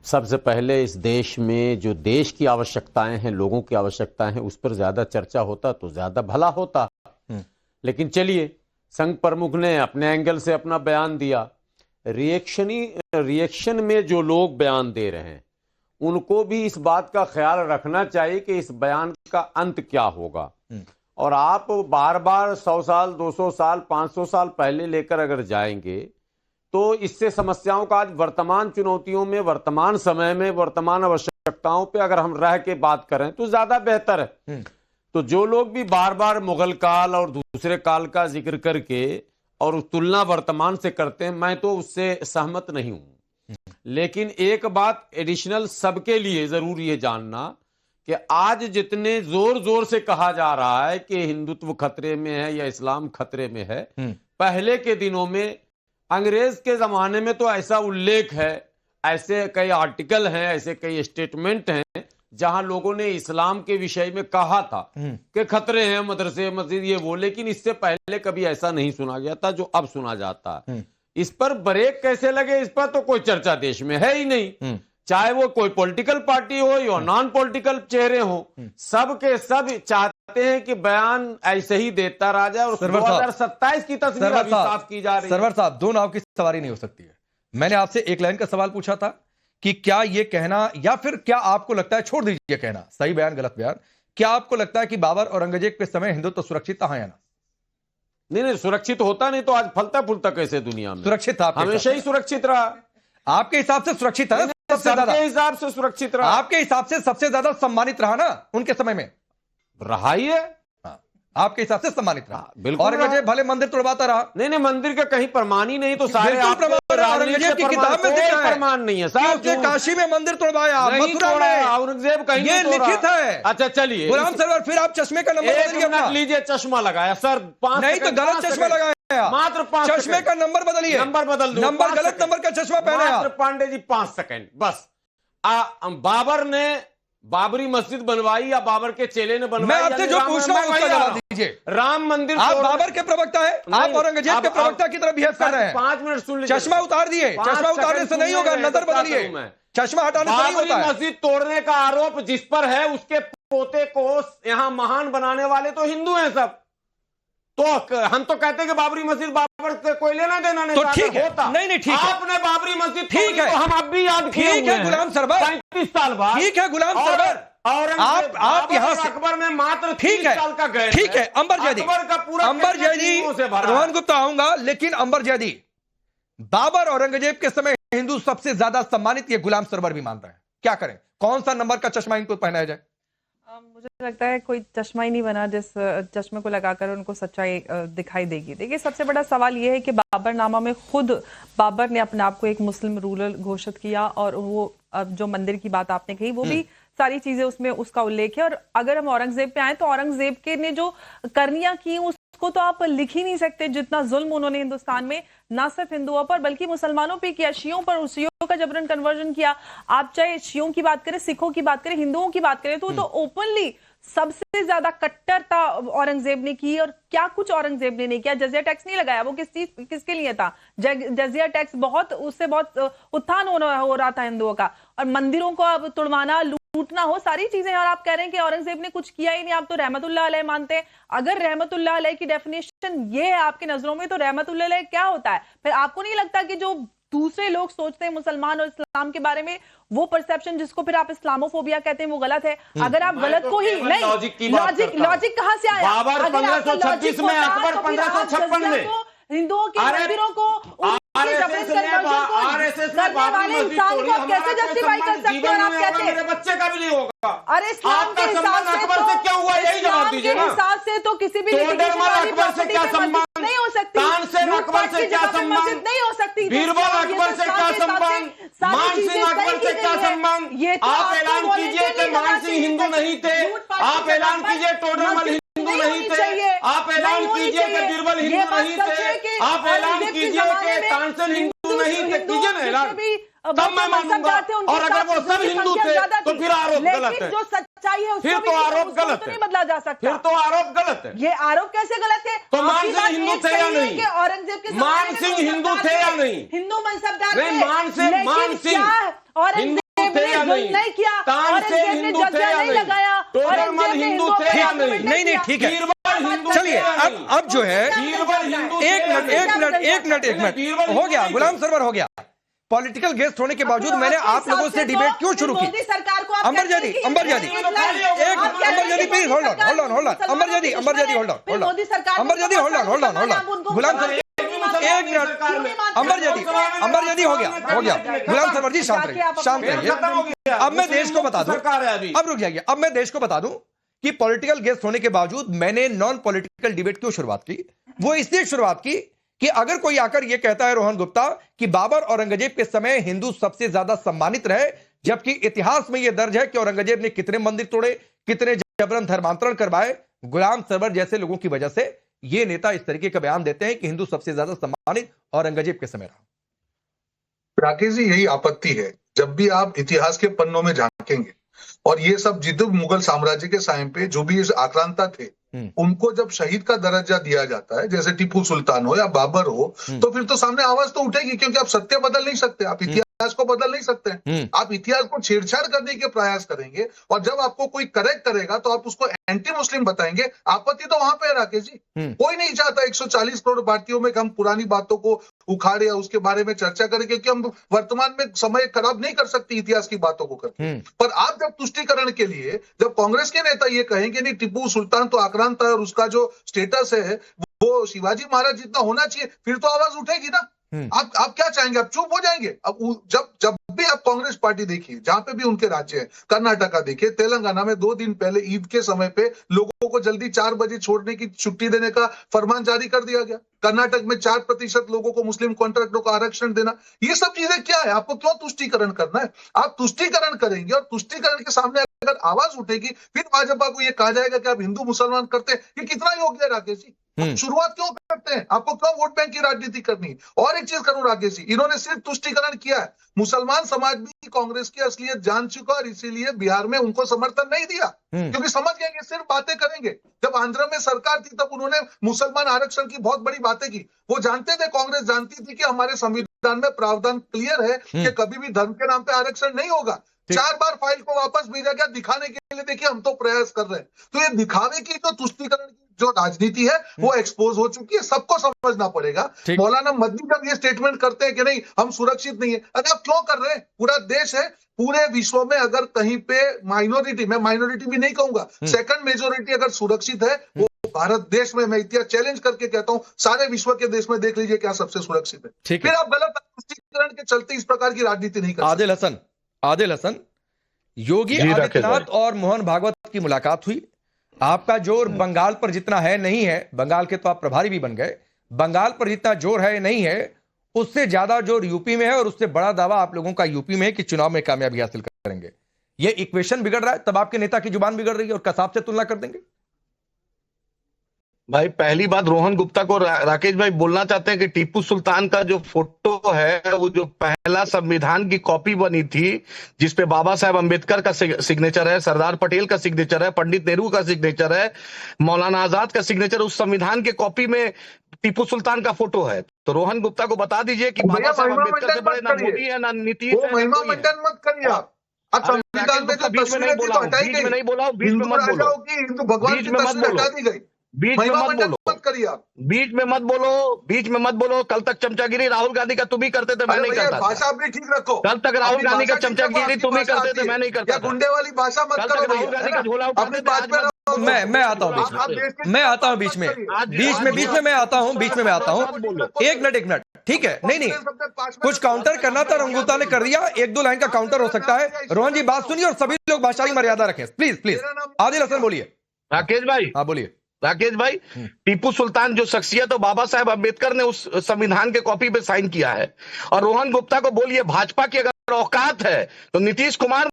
सबसे पहले इस देश में जो देश की आवश्यकताएं हैं, लोगों की आवश्यकताएं हैं, उस पर ज्यादा चर्चा होता तो ज्यादा भला होता। लेकिन चलिए, संघ प्रमुख ने अपने एंगल से अपना बयान दिया। रिएक्शन में जो लोग बयान दे रहे हैं उनको भी इस बात का ख्याल रखना चाहिए कि इस बयान का अंत क्या होगा। और आप बार बार 100 साल 200 साल 500 साल पहले लेकर अगर जाएंगे तो इससे समस्याओं का आज वर्तमान चुनौतियों में, वर्तमान समय में, वर्तमान आवश्यकताओं पे अगर हम रह के बात करें तो ज्यादा बेहतर है। तो जो लोग भी बार बार मुगल काल और दूसरे काल का जिक्र करके और तुलना वर्तमान से करते हैं, मैं तो उससे सहमत नहीं हूं। लेकिन एक बात एडिशनल सबके लिए जरूरी है जानना कि आज जितने जोर जोर से कहा जा रहा है कि हिंदुत्व खतरे में है या इस्लाम खतरे में है, पहले के दिनों में, अंग्रेज के जमाने में तो ऐसा उल्लेख है, ऐसे कई आर्टिकल हैं, ऐसे कई स्टेटमेंट हैं जहां लोगों ने इस्लाम के विषय में कहा था कि खतरे हैं मदरसे मस्जिद ये वो। लेकिन इससे पहले कभी ऐसा नहीं सुना गया था जो अब सुना जाता है। इस पर ब्रेक कैसे लगे, इस पर तो कोई चर्चा देश में है ही नहीं। चाहे वो कोई पॉलिटिकल पार्टी हो या नॉन पॉलिटिकल चेहरे हो, सब के सब चाहते हैं कि बयान ऐसे ही देता रहा जाए। और 2027 की तस्वीर अभी साफ की जा रही है। सरवर साहब, दो नाव की सवारी नहीं हो सकती है। मैंने आपसे एक लाइन का सवाल पूछा था कि क्या ये कहना, या फिर क्या आपको लगता है, छोड़ दीजिए कहना सही बयान गलत बयान, क्या आपको लगता है कि बाबर औरंगजेब के समय हिंदुत्व सुरक्षित था, या ना? नहीं, सुरक्षित होता नहीं तो आज फलता फूलता कैसे दुनिया में? सुरक्षित था, हमेशा ही सुरक्षित रहा। आपके हिसाब से सुरक्षित है? सबसे ज्यादा हिसाब से सुरक्षित रहा। आपके हिसाब से सबसे ज्यादा सम्मानित रहा ना उनके समय में? रहा ही है। आपके हिसाब से सम्मानित रहा। बिल्कुल। औरंगजेब भले मंदिर तोड़वाता रहा। नहीं, मंदिर का कहीं प्रमाण ही नहीं तो सारे औरंगजेब की किताब में दिख रहा है, प्रमाण नहीं है साहब। काशी में मंदिर तोड़वाया, मथुरा में औरंगजेब कहीं ये लिखित है। अच्छा चलिए, गुलाम सरवर, फिर आप चश्मे का नंबर बदलिए। लीजिए, चश्मा लगाया सर, 5 नहीं तो गलत चश्मा लगाया, मात्र 5 चश्मे का नंबर बदलिए। नंबर बदल दो, नंबर गलत नंबर का चश्मा पहना पांडे जी। 5 सेकंड बस। बाबर ने बाबरी मस्जिद बनवाई या बाबर के चेले ने बनवाई? मैं आपसे जो पूछ रहा हूं उसका जवाब दीजिए। राम मंदिर, आप बाबर के प्रवक्ता है, आप औरंगजेब के प्रवक्ता की तरह बिहेव कर रहे हैं। 5 मिनट सुन लीजिए। चश्मा उतार दिए। चश्मा उतारने से नहीं होगा, नजर बदलिए। चश्मा हटाने से नहीं होता है। मस्जिद तोड़ने का आरोप जिस पर है उसके पोते को यहां महान बनाने वाले तो हिंदू हैं सब। तो हम तो कहते हैं कि बाबरी मस्जिद बाबर से कोई लेना देना नहीं, तो ठीक है। होता नहीं ठीक है, आपने बाबरी मस्जिद ठीक है, तो हम अब भी याद किए ठीक है गुलाम सरवर, 35 साल बाद। ठीक है गुलाम सरवर, आप यहां से अकबर में मात्र 30 साल का गए। ठीक है, अंबर जैदी, अकबर का पूरा अंबर जैदी, रोहन गुप्ता आऊंगा, लेकिन अंबर जैदी, बाबर औरंगजेब के समय हिंदू सबसे ज्यादा सम्मानित, ये गुलाम सरवर भी मानता है। क्या करें, कौन सा नंबर का चश्मा इनको पहनाया जाए? मुझे लगता है कोई चश्मा ही नहीं बना जिस चश्मे को लगाकर उनको सच्चाई दिखाई देगी। देखिए, सबसे बड़ा सवाल यह है कि बाबरनामा में खुद बाबर ने अपने आप को एक मुस्लिम रूलर घोषित किया, और वो जो मंदिर की बात आपने कही वो भी सारी चीजें उसमें उसका उल्लेख है। और अगर हम औरंगजेब पे आए तो औरंगजेब के ने जो करनियां की उसको तो आप लिख ही नहीं सकते, जितना जुल्म उन्होंने हिंदुस्तान में ना सिर्फ हिंदुओं पर बल्कि मुसलमानों पे किया, शियों पर, शियों का जबरन कन्वर्जन किया। आप चाहे शियों की बात करें, सिखों की बात करें, हिंदुओं की बात करें, तो ओपनली सबसे ज्यादा कट्टरता औरंगजेब ने की। और क्या कुछ औरंगजेब ने नहीं किया। जजिया टैक्स नहीं लगाया, वो किसके लिए था? जजिया टैक्स उससे बहुत उत्थान हो रहा था हिंदुओं का। और मंदिरों को अब तुड़वाना, लूटना हो, सारी चीजें। और आप कह रहे हैं कि औरंगजेब ने कुछ किया ही नहीं, आप तो रहमतुल्लाह अलैह मानते हैं। अगर रहमतुल्लाह अलैह की डेफिनेशन ये है आपकी नजरों में, तो रहमतुल्लाह अलैह क्या होता है? फिर आपको नहीं लगता कि जो दूसरे लोग सोचते हैं मुसलमान और इस्लाम के बारे में, वो परसेप्शन जिसको फिर आप इस्लामोफोबिया कहते हैं, वो गलत है? अगर आप गलत को ही नहीं, लॉजिक कहां से आया? बाबर 1526 में, अकबर 1556 में हिंदुओं के मंदिरों को करने वाले इंसान को आप कैसे जस्टिफाई कर सकते हैं? और आप कहते हैं बच्चे का भी नहीं होगा। अरे इस्लाम के हिसाब से तो क्या हुआ, यही जवाब दीजिए ना। हिसाब से तो किसी भी अकबर से क्या संबंध नहीं हो सकती, तानसेन अकबर से क्या संबंध नहीं हो सकती, बीरबल अकबर से क्या संबंध, मान सिंह अकबर से क्या संबंध? आप ऐलान कीजिए कि मान सिंह हिंदू नहीं थे, आप ऐलान कीजिए टोडरमल हिंदू नहीं थे, आप ऐलान कीजिए कि बीरबल हिंदू नहीं थे, आप ऐलान कीजिए कि तानसेन हिंदू नहीं थे, कीजिए ना ऐलान, तब मैं मानूंगा। और अगर वो सब हिंदू थे तो फिर आरोप गलत है। जो सच्चाई है फिर तो आरोप गलत है, नहीं बदला जा सकता। फिर तो आरोप गलत है। ये आरोप कैसे गलत है? तो मान सिंह हिंदू थे या नहीं? औरंगजेब के मान सिंह हिंदू थे या नहीं? हिंदू मनसबदार मान सिंह और हिंदू थे या नहीं? नहीं ठीक है, बीरबल हिंदू चलिए थे या नहीं? अब जो है बीरबल हिंदू एक थे या मिनट नहीं? बीरबल हो गया, हिंदू गुलाम थे। सरवर हो गया। पॉलिटिकल गेस्ट होने के बावजूद मैंने आप लोगों से डिबेट क्यों शुरू की? अंबर जादी please hold on Ghulam sir एक मिनट, अंबर जादी हो गया गुलाम सरवर जी शांत रहिए। अब मैं देश को बता दूं, अब रुक जाइए, अब मैं देश को बता दूं कि पॉलिटिकल गेस्ट होने के बावजूद मैंने नॉन पॉलिटिकल डिबेट क्यों शुरुआत की। वो इसलिए शुरुआत की कि अगर कोई आकर यह कहता है रोहन गुप्ता कि बाबर औरंगजेब के समय हिंदू सबसे ज्यादा सम्मानित रहे, जबकि इतिहास में यह दर्ज है कि औरंगजेब ने कितने मंदिर तोड़े, कितने जबरन धर्मांतरण करवाए, गुलाम सरवर जैसे लोगों की वजह से ये नेता इस तरीके का बयान देते हैं कि हिंदू सबसे ज्यादा सम्मानित औरंगजेब के समय रहा। राकेश जी, यही आपत्ति है। जब भी आप इतिहास के पन्नों में झांकेंगे और ये सब जिद्द मुगल साम्राज्य के टाइम पे जो भी इस आक्रांता थे उनको जब शहीद का दर्जा दिया जाता है, जैसे टीपू सुल्तान हो या बाबर हो, तो फिर तो सामने आवाज तो उठेगी, क्योंकि आप सत्य बदल नहीं सकते, आप इतिहास को बदल नहीं सकते हैं। आप इतिहास को छेड़छाड़ करने के प्रयास करेंगे और जब आपको कोई करेक्ट करेगा तो आप उसको एंटी मुस्लिम बताएंगे। आपत्ति तो वहां पे है राकेश जी। कोई नहीं चाहता 140 करोड़ भारतीयों में हम पुरानी बातों को उखाड़े या उसके बारे में चर्चा करें, क्योंकि हम वर्तमान में समय खराब नहीं कर सकते इतिहास की बातों को करके। पर आप जब तुष्टीकरण के लिए, जब कांग्रेस के नेता ये कहेंगे नहीं टीपू सुल्तान तो आक्रांत है और उसका जो स्टेटस है वो शिवाजी महाराज जितना होना चाहिए, फिर तो आवाज उठेगी ना। आप क्या चाहेंगे? आप चुप हो जाएंगे? अब जब भी आप कांग्रेस पार्टी देखिए, जहां पे भी उनके राज्य है, कर्नाटका देखिए, तेलंगाना में 2 दिन पहले ईद के समय पे लोगों को जल्दी 4 बजे छोड़ने की छुट्टी देने का फरमान जारी कर दिया गया। कर्नाटक में 4% लोगों को, मुस्लिम कॉन्ट्रैक्टरों को आरक्षण देना। ये सब चीजें क्या है? आपको क्यों तुष्टीकरण करना है? आप तुष्टीकरण करेंगे और तुष्टीकरण के सामने अगर आवाज उठेगी, फिर भाजपा को ये कहा जाएगा कि आप हिंदू मुसलमान करते हैं। ये कितना योग्य है राकेश जी? शुरुआत क्यों करते हैं? आपको क्यों वोट बैंक की राजनीति करनी? और एक चीज करूं राकेश जी, इन्होंने सिर्फ तुष्टीकरण किया है, मुसलमान समाज भी कांग्रेस की असलियत जान चुका और इसीलिए बिहार में उनको समर्थन नहीं दिया, क्योंकि समझ गए कि सिर्फ बातें करेंगे। जब आंध्र में सरकार थी तब उन्होंने मुसलमान आरक्षण की बहुत बड़ी बातें की। वो जानते थे, कांग्रेस जानती थी कि हमारे संविधान में प्रावधान क्लियर है कि कभी भी धर्म के नाम पे आरक्षण नहीं होगा। 4 बार फाइल को वापस भेजा गया दिखाने के लिए, देखिए हम तो प्रयास कर रहे हैं। तो ये दिखावे की जो तुष्टीकरण की जो राजनीति है वो एक्सपोज हो चुकी है, सबको समझना पड़ेगा। मौलाना मदनी जब ये स्टेटमेंट करते हैं कि नहीं हम सुरक्षित नहीं है, अरे आप क्यों कर रहे हैं? पूरा देश है, पूरे विश्व में अगर कहीं पे माइनॉरिटी, मैं माइनॉरिटी भी नहीं कहूंगा, सेकंड मेजोरिटी अगर सुरक्षित है वो भारत देश में। मैं इतिहास चैलेंज करके कहता हूं, सारे विश्व के देश में देख लीजिए क्या सबसे सुरक्षित है। फिर आप गलत तुष्टीकरण के चलते इस प्रकार की राजनीति नहीं कर सकते। आदिल हसन, योगी आदित्यनाथ और मोहन भागवत की मुलाकात हुई। आपका जोर बंगाल पर जितना है नहीं है, बंगाल के तो आप प्रभारी भी बन गए, बंगाल पर जितना जोर है नहीं है, उससे ज्यादा जोर यूपी में है और उससे बड़ा दावा आप लोगों का यूपी में है कि चुनाव में कामयाबी हासिल करेंगे। ये इक्वेशन बिगड़ रहा है, तब आपके नेता की जुबान बिगड़ रही है और कसाब से तुलना कर देंगे। भाई पहली बात, रोहन गुप्ता को राकेश भाई बोलना चाहते हैं कि टीपू सुल्तान का जो फोटो है वो जो पहला संविधान की कॉपी बनी थी, जिसपे बाबा साहेब अंबेडकर का सिग्नेचर है, सरदार पटेल का सिग्नेचर है, पंडित नेहरू का सिग्नेचर है, मौलाना आजाद का सिग्नेचर, उस संविधान के कॉपी में टीपू सुल्तान का फोटो है। तो रोहन गुप्ता को बता दीजिए कि बाबा साहेब अंबेडकर से बड़े ना मोदी है ना नीतीश है। महिमा मंडन मत करिए आप। संविधान में जो तस्वीरें थी तो हटाई गई, नहीं बोला, बीच में मत बोलो, हिंदू भगवान की तस्वीर हटा दी गई। बीच में मत बोलो, मत करिए आप, बीच में मत बोलो, बीच में मत बोलो। कल तक चमचागिरी राहुल गांधी का तुम ही करते थे, मैं नहीं करता। भाषा अपनी ठीक रखो। कल तक राहुल गांधी का चमचागिरी तुम ही करते थे, मैं नहीं करता। गुंडे वाली भाषा मत करो। राहुल गांधी का झोला अपनी बात पे मैं आता हूं बीच में, मैं आता हूं बीच में मैं आता हूं बीच में मैं आता हूं। एक मिनट, ठीक है, नहीं कुछ काउंटर करना था, रंगूता ने कर दिया, 1-2 लाइन का काउंटर हो सकता है। रोहन जी बात सुनिए और सभी लोग भाषाई मर्यादा रखें, प्लीज। आदिल हसन बोलिए। राकेश भाई, हाँ बोलिए। राकेश भाई, टीपू सुल्तान जो शख्सियत, तो बाबा साहेब अंबेडकर ने उस संविधान के कॉपी पे साइन किया है। और रोहन गुप्ता को बोलिए, भाजपा की अगर औकात है तो नीतीश कुमार